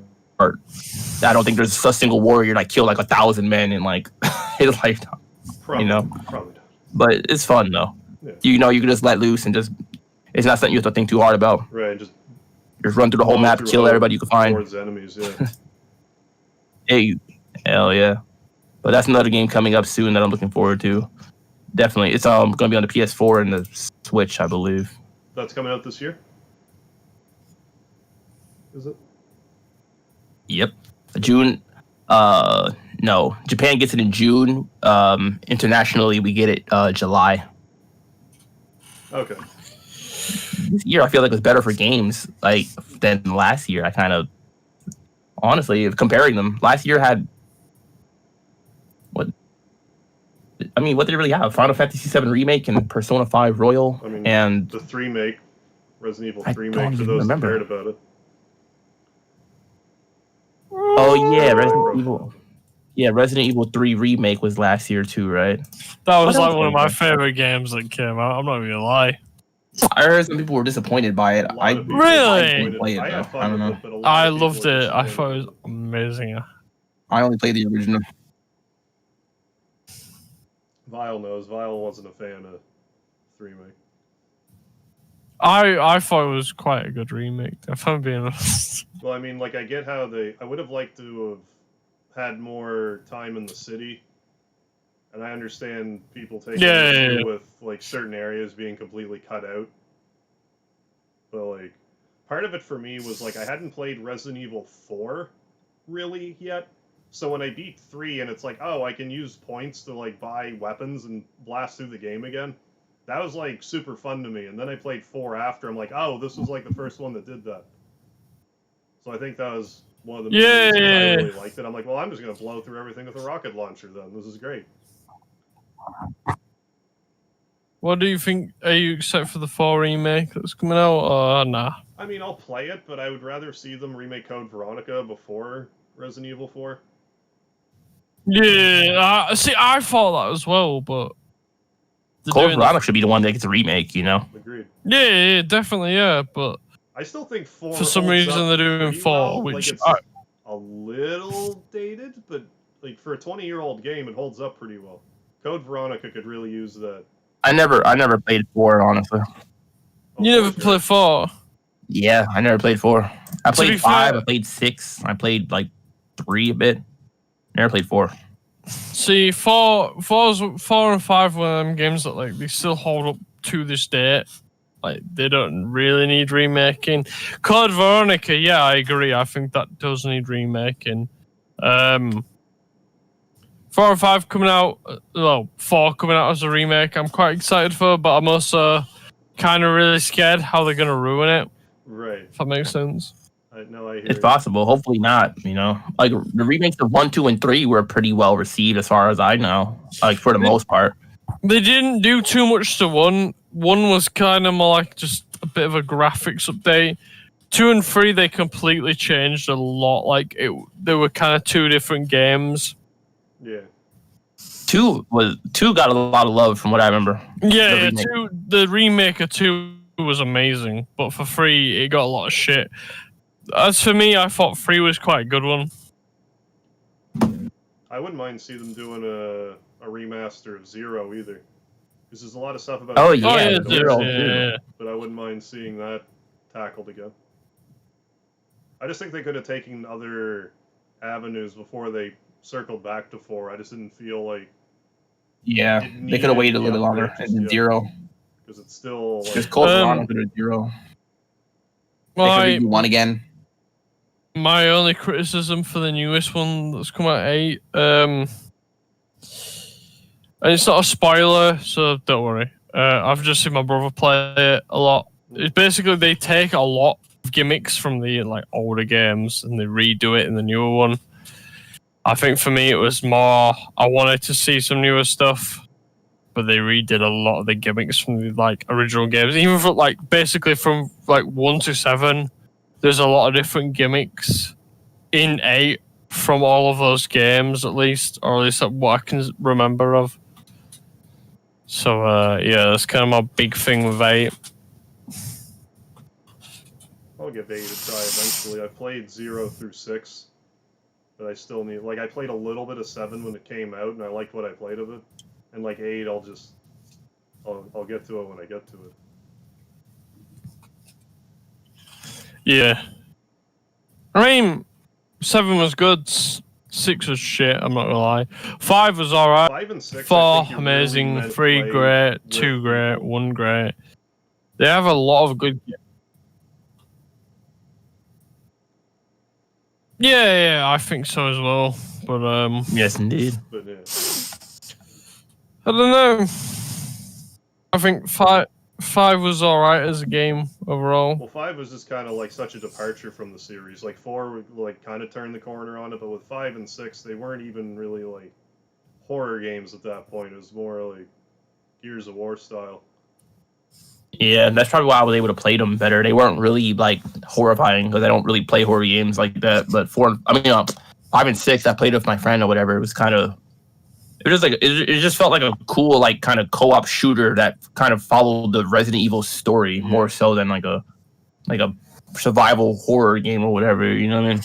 I don't think there's a single warrior that killed like 1,000 men in like his lifetime. Probably, You know? Probably not. But it's fun though. Yeah. You know, you can just let loose and just. It's not something you have to think too hard about. Right, just Just run through the whole blow map, through kill everybody you can find. towards enemies, yeah. Hey, hell yeah! But that's another game coming up soon that I'm looking forward to. Definitely, it's going to be on the PS4 and the Switch, I believe. That's coming out this year? Is it? Yep, June. No, Japan gets it in June. Internationally, we get it July. Okay. This year, I feel like it was better for games like than last year. I kind of, honestly, comparing them, last year had what? I mean, what did it really have? Final Fantasy VII Remake and Persona 5 Royal, I mean, and the 3 make, Resident Evil I 3 don't make, for even those that remember. cared about it. oh yeah, Resident Evil. Yeah, Resident Evil 3 Remake was last year too, right? That was What like else one of was my there? favorite games that came out. I'm not even gonna lie. I heard some people were disappointed by it. A lot of people Really? disappointed. Play it, I had though. fun I don't with know. it, but a lot I of people loved were it. I thought it was disappointed. amazing. I only played the original. Vile knows. Vile wasn't a fan of 3 make. I thought it was quite a good remake, if I'm being honest. Well, I mean, like, I get how I would have liked to have had more time in the city. And I understand people taking issue with, like, certain areas being completely cut out. But, like, part of it for me was, like, I hadn't played Resident Evil 4 really yet. So when I beat 3 and it's like, oh, I can use points to, like, buy weapons and blast through the game again, that was, like, super fun to me. And then I played 4 after. I'm like, oh, this was, like, the first one that did that. So I think that was one of the main reasons I really liked it. I'm like, well, I'm just going to blow through everything with a rocket launcher then. This is great. What do you think? Are you excited for the 4 remake that's coming out, or nah? I mean, I'll play it, but I would rather see them remake Code Veronica before Resident Evil 4. Yeah, see, I thought that as well, but Code Veronica should be the one that gets a remake, you know? Agreed. Yeah, definitely, yeah. But I still think 4 for some holds reason up they're doing pretty 4, well. which like, it's a little dated, but like for a 20-year-old game, it holds up pretty well. Code Veronica could really use that. I never played 4, honestly. you never played 4. Yeah, I never played 4. I To be played 5, fair- I played 6, I played like 3 a bit. Never played 4. See, 4 and 5 were them games that like they still hold up to this date. Like they don't really need remaking. Code Veronica, yeah, I agree. I think that does need remaking. 4 and 5 coming out, 4 coming out as a remake. I'm quite excited for, but I'm also kind of really scared how they're gonna ruin it. Right. If that makes sense. I hear It's you. possible. Hopefully not, you know? Like, the remakes of 1, 2, and 3 were pretty well received as far as I know. Like, for the most part. They didn't do too much to 1. 1 was kind of more like just a bit of a graphics update. 2 and 3, they completely changed a lot. Like, they were kind of 2 different games. Yeah. 2 got a lot of love from what I remember. Yeah, remake. 2, the remake of 2 was amazing, but for 3, it got a lot of shit. As for me, I thought 3 was quite a good one. I wouldn't mind see them doing a remaster of 0 either. Because there's a lot of stuff about Oh, it yeah, that I don't Zero, see, yeah. but I wouldn't mind seeing that tackled again. I just think they could have taken other avenues before they circled back to 4. I just didn't feel like Yeah, they could have waited a little bit longer. upgrade And then just 0. because it's still Just like, Code Veronica to 0. They could redo 1 again. My only criticism for the newest one that's come out 8, and it's not a spoiler, so don't worry. I've just seen my brother play it a lot. It's basically they take a lot of gimmicks from the like older games and they redo it in the newer one. I think for me it was more I wanted to see some newer stuff, but they redid a lot of the gimmicks from the like original games. Even for like basically from like 1 to 7, there's a lot of different gimmicks in 8 from all of those games at least, or at least what I can remember of. So yeah, that's kind of my big thing with 8. I'll give 8 a try eventually. I played 0 through 6, but I still need. Like, I played a little bit of 7 when it came out, and I liked what I played of it. And like 8, I'll get to it when I get to it. Yeah. I mean, 7 was good. 6 was shit. I'm not gonna lie. 5 was alright. 5 and 6. 4 I think you amazing. Really meant 3 play great. with 2 great. people. 1 great. They have a lot of good. Yeah, I think so as well. But Yes, indeed. But yeah. I don't know. I think 5 was alright as a game overall. Well, 5 was just kind of like such a departure from the series. Like 4, like kind of turned the corner on it, but with 5 and 6, they weren't even really like horror games at that point. It was more like Gears of War style. Yeah, that's probably why I was able to play them better. They weren't really like horrifying because I don't really play horror games like that. But 5 and 6, I played with my friend or whatever. It was kind of, it was just like it just felt like a cool like kind of co-op shooter that kind of followed the Resident Evil story more so than like a survival horror game or whatever. You know what I mean?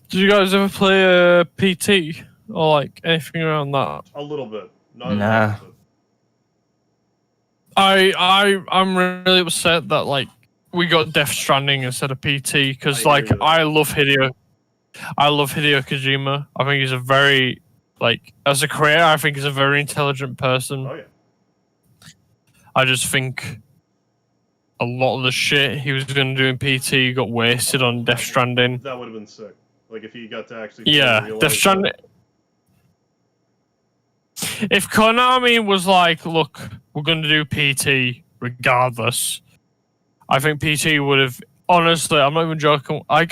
Did you guys ever play PT or like anything around that? A little bit. Not Nah. enough, but I'm really upset that like we got Death Stranding instead of PT because I agree with I love Hideo Kojima. I think he's a very like as a creator, I think he's a very intelligent person. Oh yeah. I just think a lot of the shit he was going to do in PT got wasted on Death Stranding. That would have been sick. Like if he got to actually. Yeah, realize Death Stranding. If Konami was like, look, we're going to do PT regardless, I think PT would have. Honestly, I'm not even joking. I've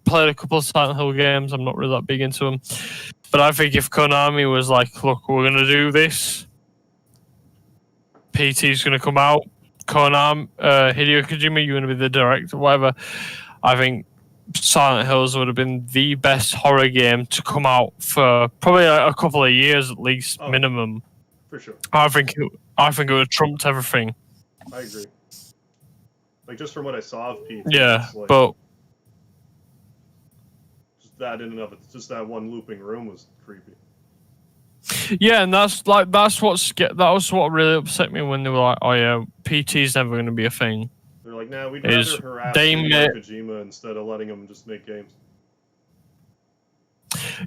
played a couple of Silent Hill games. I'm not really that big into them, but I think if Konami was like, look, we're going to do this, PT's going to come out. Konami, Hideo Kojima, you're going to be the director, whatever. I think Silent Hills would have been the best horror game to come out for probably a couple of years at least, minimum. For sure. I think it would have trumped everything. I agree. Like just from what I saw of PT. Yeah, it's like, but just that in and of it, just that one looping room was creepy. yeah, and that was what really upset me when they were like, "Oh yeah, PT's never going to be a thing." They're like, nah, we'd Is rather harass they Hideo ma- Kojima instead of letting him just make games.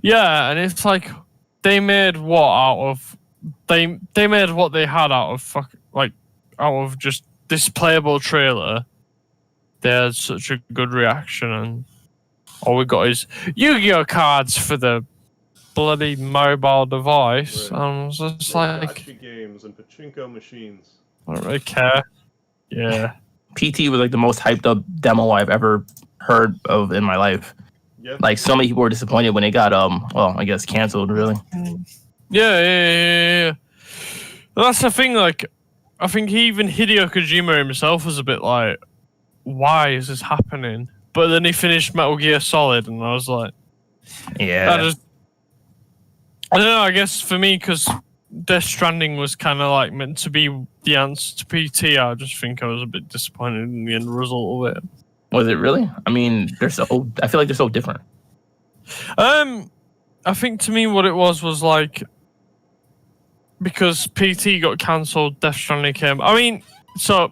Yeah, and it's like they made what out of they made what they had out of just this playable trailer. They had such a good reaction, and all we got is Yu-Gi-Oh cards for the bloody mobile device. Right. And I was just Like like, gotcha games and pachinko machines. I don't really care. Yeah. PT was like the most hyped up demo I've ever heard of in my life. Yeah. Like so many people were disappointed when it got I guess canceled really. Yeah. That's the thing, like, I think even Hideo Kojima himself was a bit like, why is this happening? But then he finished Metal Gear Solid, and I was like, Yeah. I don't know, I guess for me, because Death Stranding was kind of like meant to be the answer to PT, I just think I was a bit disappointed in the end result of it. Was it really? I mean, I feel like they're so different. I think to me what it was like, because PT got cancelled, Death Stranding came. I mean, so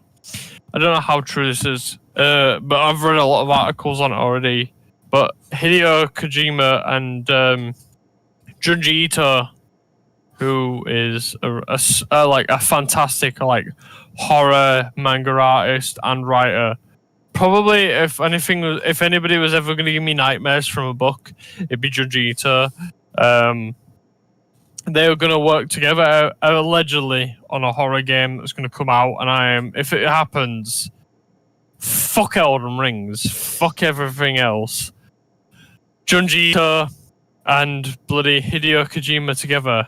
I don't know how true this is, but I've read a lot of articles on it already. But Hideo Kojima and Junji Ito, who is a fantastic horror manga artist and writer. Probably, if anybody was ever going to give me nightmares from a book, it'd be Junji Ito. They were going to work together allegedly on a horror game that's going to come out, and if it happens, fuck Elden Rings, fuck everything else. Junji Ito and bloody Hideo Kojima together.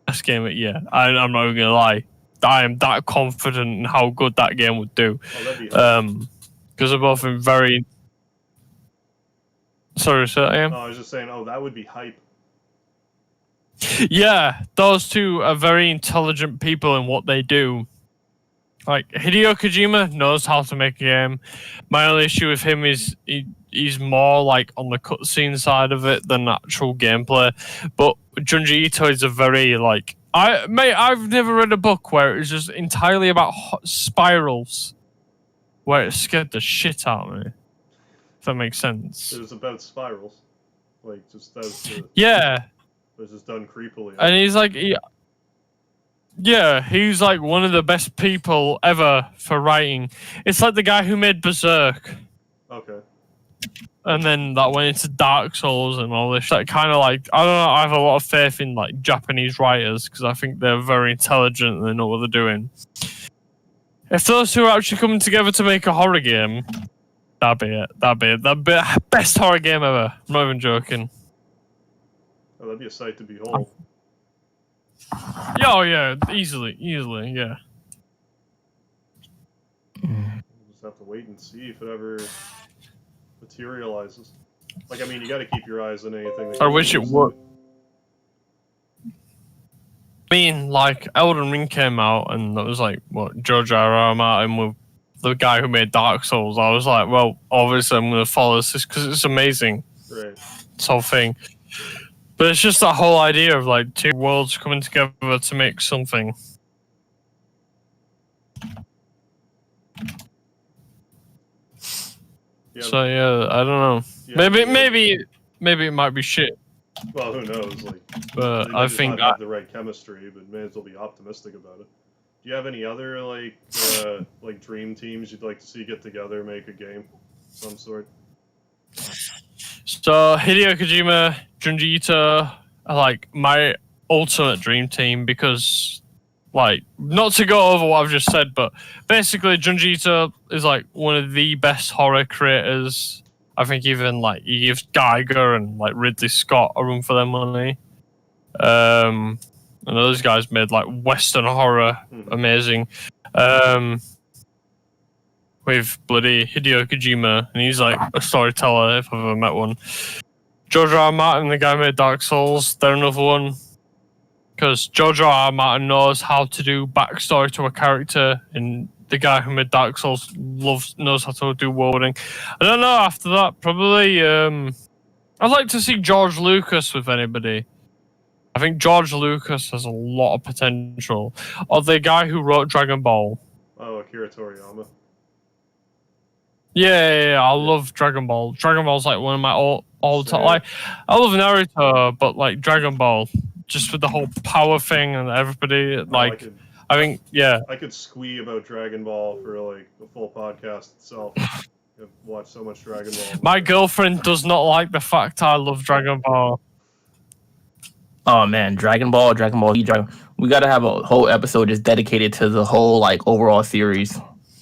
Best game of the year. I'm not even going to lie. I am that confident in how good that game would do. Oh, that'd be because they're both in very... Sorry, sir, I am? No, I was just saying, that would be hype. Yeah, those two are very intelligent people in what they do. Like, Hideo Kojima knows how to make a game. My only issue with him is he's more like on the cutscene side of it than actual gameplay. But Junji Ito is a very like I've never read a book where it's just entirely about spirals, where it scared the shit out of me. If that makes sense. It was about spirals, like just as Yeah, it was just done creepily. and he's like, yeah, he's like one of the best people ever for writing. It's like the guy who made Berserk. Okay. And then that went into Dark Souls and all this. That kind of like, I don't know, I have a lot of faith in like Japanese writers because I think they're very intelligent and they know what they're doing. If those two are actually coming together to make a horror game, that'd be it. That'd be the best horror game ever. I'm not even joking. Oh, that'd be a sight to behold. Yeah, oh yeah, easily, yeah. We'll just have to wait and see if it ever materializes. Like, I mean, you got to keep your eyes on anything. I wish it would. I mean, like, Elden Ring came out, and that was like, what, George R.R. Martin with the guy who made Dark Souls. I was like, well, obviously I'm going to follow this because it's amazing. Right. This whole thing. But it's just that whole idea of, like, two worlds coming together to make something. Yeah. So, yeah, I don't know. Yeah, Maybe it might be shit. Well, who knows? Like, But they might I just think not have the right chemistry, but may as well be optimistic about it. Do you have any other like dream teams you'd like to see get together, make a game, of some sort? So Hideo Kojima, Junji Ito are like my ultimate dream team because, like, not to go over what I've just said, but basically Junji Ito is like one of the best horror creators. I think even like he gives Geiger and like Ridley Scott a run for their money. And those guys made like Western horror amazing. With bloody Hideo Kojima, and he's like a storyteller if I've ever met one. George R.R. Martin, the guy who made Dark Souls, they're another one. Because George R.R. Martin knows how to do backstory to a character, and the guy who made Dark Souls knows how to do worlding. I don't know, after that, probably I'd like to see George Lucas with anybody. I think George Lucas has a lot of potential. Or the guy who wrote Dragon Ball. Oh, Akira Toriyama. Yeah, I love Dragon Ball. Dragon Ball's like one of my all time. Like, I love Naruto, but like Dragon Ball, just with the whole power thing and everybody. Like, I think, yeah. I could squee about Dragon Ball for like a full podcast itself. I've watched so much Dragon Ball. My girlfriend does not like the fact I love Dragon Ball. Oh man, Dragon Ball. We gotta have a whole episode just dedicated to the whole like overall series,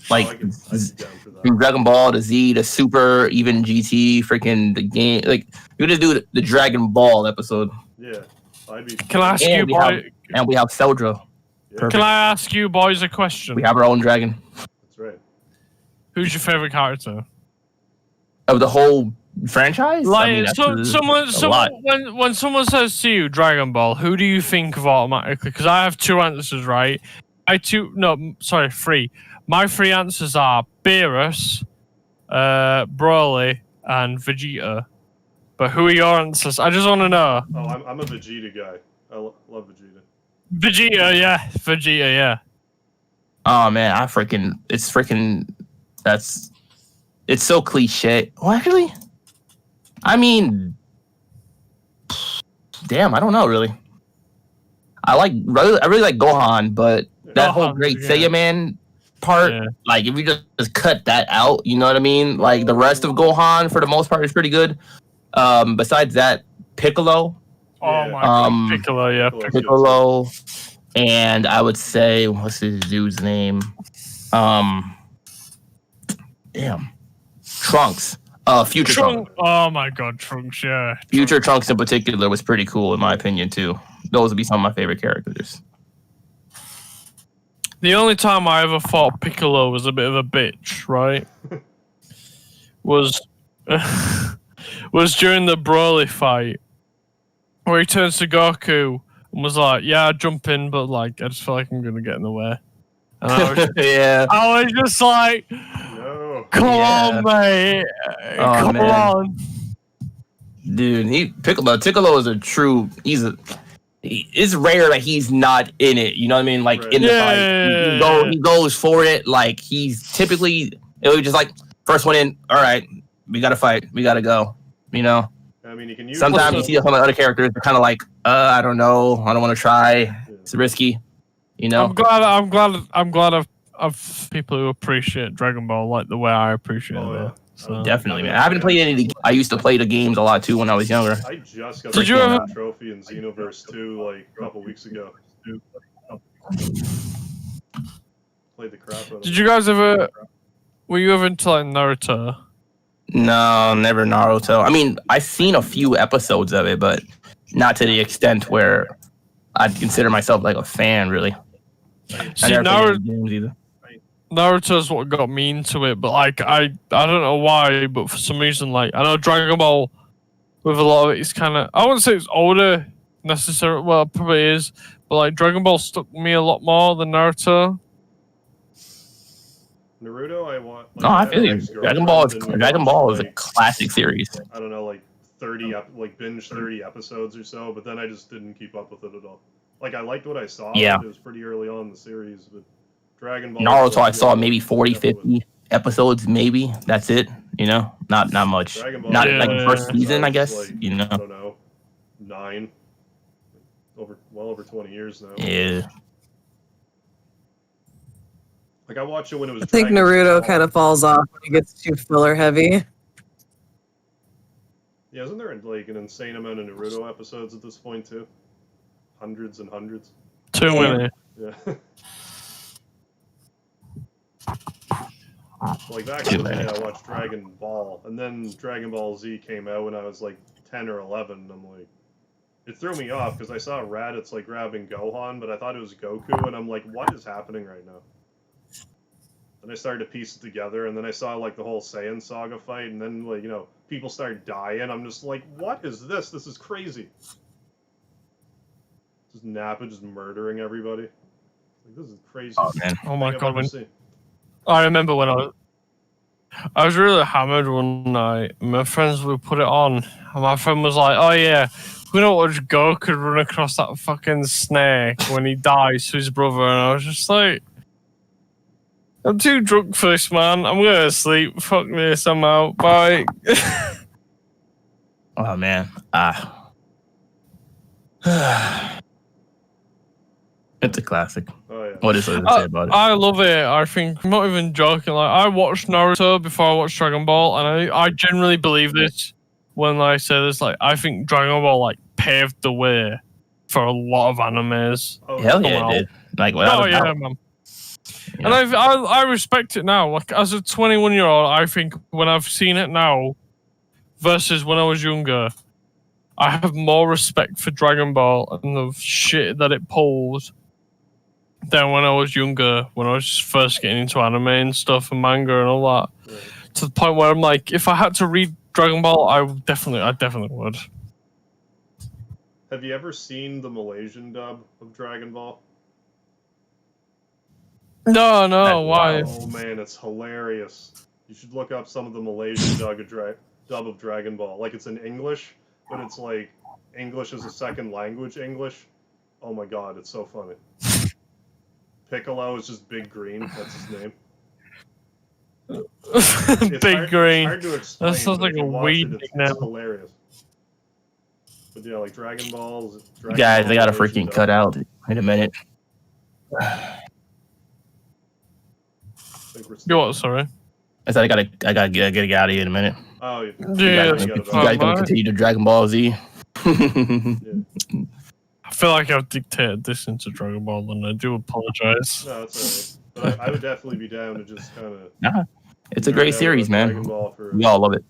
like I'd be down for that. from Dragon Ball to Z to Super, even GT, freaking the game. Like we just do the Dragon Ball episode. Yeah, I'd be. Can I ask you, And we have Seldra. Yeah, Can I ask you boys a question? We have our own dragon that's right. Who's your favorite character? of the whole franchise. Like, I mean, that's a lot. when someone says to you Dragon Ball, who do you think of automatically? Because I have two answers, right? Three. My three answers are Beerus, Broly, and Vegeta. But who are your answers? I just want to know. Oh, I'm a Vegeta guy. I love Vegeta. Vegeta, yeah. Oh man, it's so cliche. Well, actually, I mean, damn, I don't know really. I really like Gohan, but that whole Great Saiyaman part, like if you just cut that out, you know what I mean? Like the rest of Gohan, for the most part, is pretty good. Besides that, Piccolo. Oh my god, Piccolo, yeah. Piccolo, and I would say, what's his dude's name? Trunks. Future Trunks. Oh my god, Trunks, yeah. Future Trunks in particular was pretty cool in my opinion too. Those would be some of my favorite characters. The only time I ever thought Piccolo was a bit of a bitch, right? was during the Broly fight, where he turns to Goku and was like, "Yeah, jump in, but like, I just feel like I'm gonna get in the way." And I was Yeah. I was just like, No. "Come on, mate! Come man. on. Dude, Piccolo is a true. It's rare that he's not in it. You know what I mean? Like Right. in the Yeah. fight, he goes for it. Like he's typically it was just like first one in. All right, we gotta fight. We gotta go. You know. I mean, you can use Sometimes you see some of the other characters are kind of like, I don't know, I don't want to try. It's risky. You know. I'm glad of people who appreciate Dragon Ball like the way I appreciate Oh, it. yeah. So. Definitely, man. I haven't played any of the. I used to play the games a lot too when I was younger. I just got Did the you ever- trophy in Xenoverse 2 like a couple weeks ago. Played the crap out of Did it. you guys ever? Were you ever into like Naruto? No, never Naruto. I mean, I've seen a few episodes of it, but not to the extent where I'd consider myself like a fan, really. I See, never played any games either. Naruto's what got me into it, but like I don't know why, but for some reason, like I know Dragon Ball with a lot of it is kind of, I wouldn't say it's older necessarily. Well, it probably is, but like Dragon Ball stuck me a lot more than Naruto. Naruto, I want. Like, No, I had feel an you. ex-girlfriend Dragon and we Ball watched, is a like, classic series. I don't know, like 30, like binge 30 episodes or so, but then I just didn't keep up with it at all. Like I liked what I saw. Yeah. It was pretty early on in the series, but Dragon Ball. Naruto, I like, saw yeah, maybe 40, definitely. 50 episodes, maybe. That's it. You know, not much. Dragon Ball, Not Yeah. like first season, I guess. Like, You know. I don't know, 9, well over 20 years now. Yeah. Like I watched it when it was. I think Dragon Naruto Ball. kind of falls off when it gets too filler heavy. Yeah, isn't there like an insane amount of Naruto episodes at this point too? Hundreds and hundreds. Too many. Yeah. Like back Too in the day, many. I watched Dragon Ball, and then Dragon Ball Z came out when I was like 10 or 11. And I'm like, it threw me off because I saw Raditz like grabbing Gohan, but I thought it was Goku, and I'm like, what is happening right now? And I started to piece it together, and then I saw like the whole Saiyan saga fight, and then like people started dying. I'm just like, what is this? This is crazy. Just Nappa just murdering everybody. Like, this is crazy. Oh man. Oh my I've god! ever When seen. I remember when I was really hammered one night. My friends would put it on, and my friend was like, "Oh yeah, we don't watch Goku run across that fucking snake when he dies to his brother." And I was just like, "I'm too drunk for this, man. I'm going to sleep. Fuck this. I'm out. Bye." Oh man. It's a classic. Oh yeah. What is there to say about it? I love it. I think I'm not even joking. Like I watched Naruto before I watched Dragon Ball, and I genuinely believe this when I say this. Like I think Dragon Ball like paved the way for a lot of animes. Oh, Hell come yeah, out. it did. Like without Oh a yeah, doubt. man. You And know? I respect it now. Like as a 21-year-old, I think when I've seen it now versus when I was younger, I have more respect for Dragon Ball and the shit that it pulls than when I was younger, when I was first getting into anime and stuff and manga and all that. Right. To the point where I'm like, if I had to read Dragon Ball, I definitely would. Have you ever seen the Malaysian dub of Dragon Ball? No, That's why? Oh man, it's hilarious. You should look up some of the Malaysian dub of Dragon Ball. Like it's in English, but it's like English as a second language English. Oh my god, it's so funny. Piccolo is just Big Green. That's his name. It's Big hard, Green. It's hard to explain. That sounds but like if you a watch weed it, it's nickname. hilarious. But yeah, like Dragon Balls. Dragon Guys, Ball they gotta Malaysian freaking dub. cut out. Wait a minute. I think we're You what? Sorry. I said I gotta get out of here in a minute. Oh, yeah. Yeah, You that's guys, fine, gonna man. continue to Dragon Ball Z. I feel like I've dictated this into Dragon Ball, and I do apologize. No, it's alright. But I would definitely be down to just kind of. Nah, it's a great series, Dragon man. Ball for We all love it.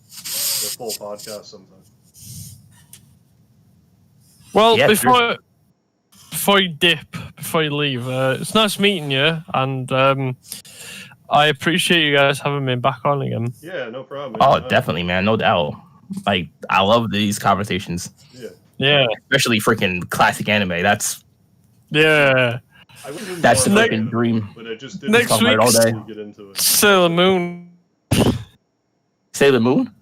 the full podcast sometime. Well, Yeah, before you dip, before you leave, it's nice meeting you, and I appreciate you guys having me back on again. Yeah, no problem. Oh, anytime. definitely, man. No doubt. Like, I love these conversations, Yeah. Yeah, especially freaking classic anime. That's yeah. I would do the more Next- freaking dream. but I just didn't Next Talk about it all week's- day. really get into it. Sailor Moon. Sailor Moon?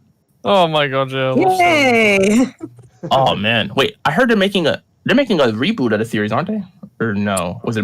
Oh my god, yeah. I love Sailor Moon. Yay! Oh man, wait! I heard they're making a reboot of the series, aren't they? Or no? Was it a movie?